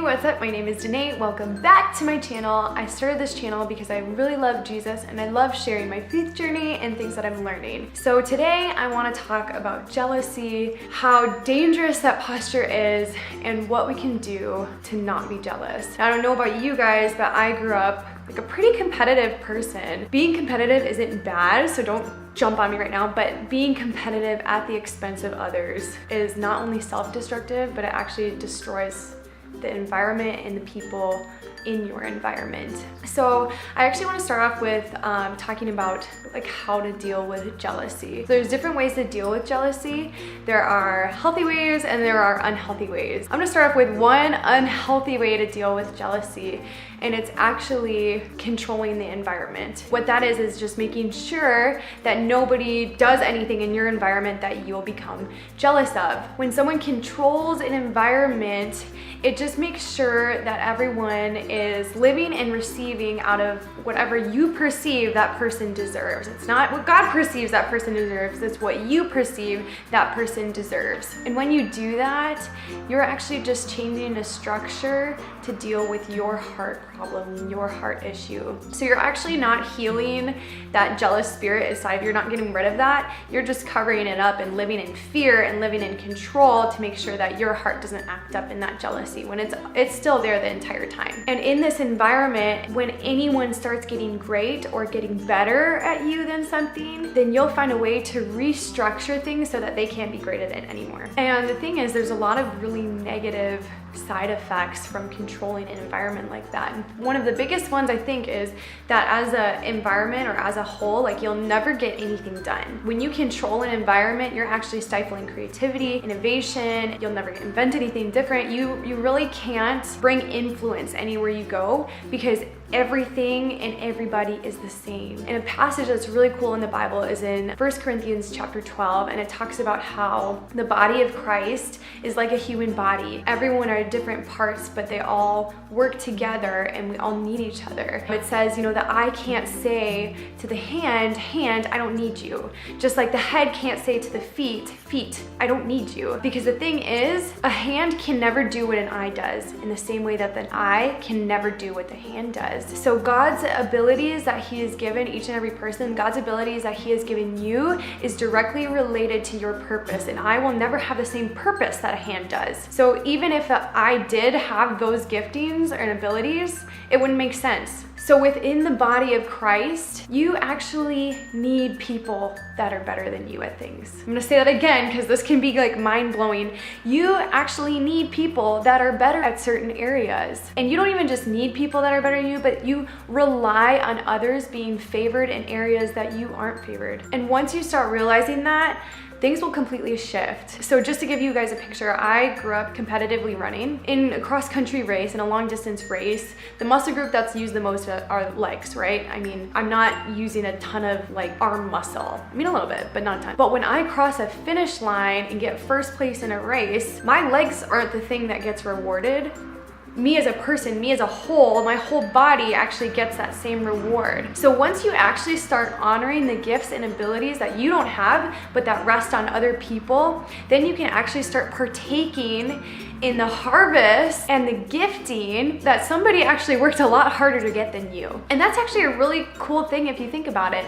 what's up? My name is Daneaz. Welcome back to my channel. I started this channel because I really love Jesus and I love sharing my faith journey and things that I'm learning. So today I want to talk about jealousy, how dangerous that posture is, and what we can do to not be jealous. Now, I don't know about you guys, but I grew up like a pretty competitive person. Being competitive isn't bad, so don't jump on me right now, but being competitive at the expense of others is not only self-destructive, but it actually destroys the environment and the people in your environment. So I actually want to start off with talking about like how to deal with jealousy. So there's different ways to deal with jealousy. There are healthy ways and there are unhealthy ways. I'm gonna start off with one unhealthy way to deal with jealousy, and it's actually controlling the environment. What that is just making sure that nobody does anything in your environment that you'll become jealous of. When someone controls an environment, it just makes sure that everyone is living and receiving out of whatever you perceive that person deserves. It's not what God perceives that person deserves, it's what you perceive that person deserves. And when you do that, you're actually just changing a structure to deal with your heart problem, your heart issue. So you're actually not healing that jealous spirit inside. You're not getting rid of that. You're just covering it up and living in fear and living in control to make sure that your heart doesn't act up in that jealousy when it's still there the entire time. And in this environment, when anyone starts getting great or getting better at you than something, then you'll find a way to restructure things so that they can't be great at it anymore. And the thing is, there's a lot of really negative side effects from controlling an environment like that. And one of the biggest ones, I think, is that as an environment or as a whole, like, you'll never get anything done. When you control an environment, you're actually stifling creativity, innovation. You'll never invent anything different. You really can't bring influence anywhere you go because everything and everybody is the same. And a passage that's really cool in the Bible is in 1 Corinthians chapter 12, and it talks about how the body of Christ is like a human body. Everyone are different parts, but they all work together and we all need each other. It says, the eye can't say to the hand, I don't need you. Just like the head can't say to the feet, I don't need you. Because the thing is, a hand can never do what an eye does in the same way that the eye can never do what the hand does. So God's abilities that He has given each and every person, God's abilities that He has given you is directly related to your purpose. And I will never have the same purpose that a hand does. So even if I did have those giftings and abilities, it wouldn't make sense. So within the body of Christ, you actually need people that are better than you at things. I'm gonna say that again because this can be like mind-blowing. You actually need people that are better at certain areas. And you don't even just need people that are better than you, but you rely on others being favored in areas that you aren't favored. And once you start realizing that, things will completely shift. So just to give you guys a picture, I grew up competitively running. In a cross-country race, in a long-distance race, the muscle group that's used the most are legs, right? I mean, I'm not using a ton of like arm muscle. I mean, a little bit, but not a ton. But when I cross a finish line and get first place in a race, my legs aren't the thing that gets rewarded. Me as a person, me as a whole, my whole body actually gets that same reward. So once you actually start honoring the gifts and abilities that you don't have, but that rest on other people, then you can actually start partaking in the harvest and the gifting that somebody actually worked a lot harder to get than you. And that's actually a really cool thing if you think about it.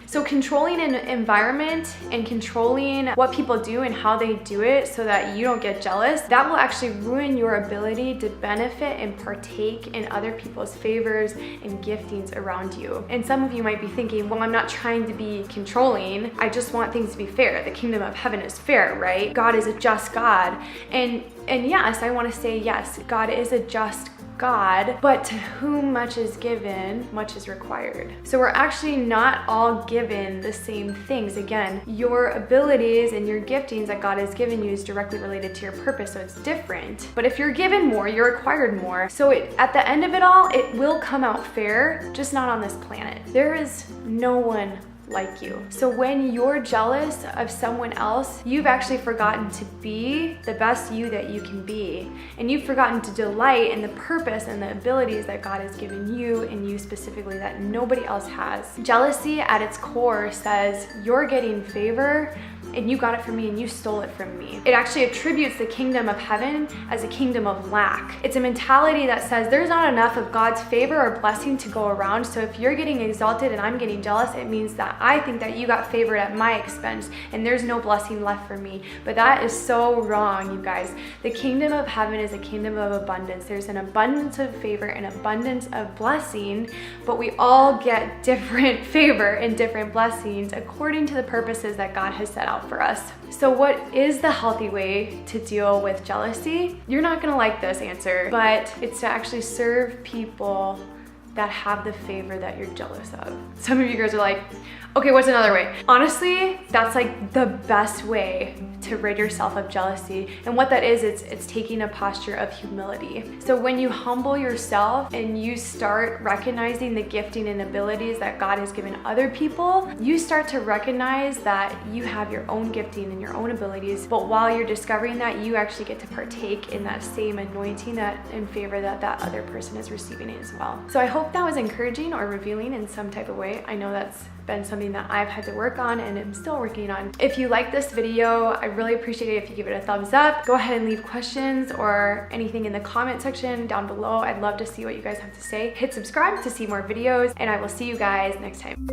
So controlling an environment and controlling what people do and how they do it so that you don't get jealous, that will actually ruin your ability to benefit and partake in other people's favors and giftings around you. And some of you might be thinking, well, I'm not trying to be controlling. I just want things to be fair. The kingdom of heaven is fair, right? God is a just God. And yes, I want to say yes, God is a just God, but to whom much is given, much is required. So we're actually not all given the same things. Again, your abilities and your giftings that God has given you is directly related to your purpose, so it's different. But if you're given more, you're required more. So at the end of it all, it will come out fair, just not on this planet. There is no one like you. So when you're jealous of someone else, you've actually forgotten to be the best you that you can be. And you've forgotten to delight in the purpose and the abilities that God has given you and you specifically that nobody else has. Jealousy at its core says you're getting favor and you got it from me and you stole it from me. It actually attributes the kingdom of heaven as a kingdom of lack. It's a mentality that says there's not enough of God's favor or blessing to go around, so if you're getting exalted and I'm getting jealous, it means that I think that you got favored at my expense and there's no blessing left for me. But that is so wrong, you guys. The kingdom of heaven is a kingdom of abundance. There's an abundance of favor and abundance of blessing, but we all get different favor and different blessings according to the purposes that God has set out for us. So what is the healthy way to deal with jealousy? You're not gonna like this answer, but it's to actually serve people that have the favor that you're jealous of. Some of you guys are like, okay, what's another way? Honestly, that's like the best way to rid yourself of jealousy. And what that is, it's taking a posture of humility. So when you humble yourself and you start recognizing the gifting and abilities that God has given other people, you start to recognize that you have your own gifting and your own abilities. But while you're discovering that, you actually get to partake in that same anointing and favor that other person is receiving as well. So I hope that was encouraging or revealing in some type of way. I know that's been something that I've had to work on and am still working on. If you like this video, I really appreciate it if you give it a thumbs up. Go ahead and leave questions or anything in the comment section down below. I'd love to see what you guys have to say. Hit subscribe to see more videos, and I will see you guys next time.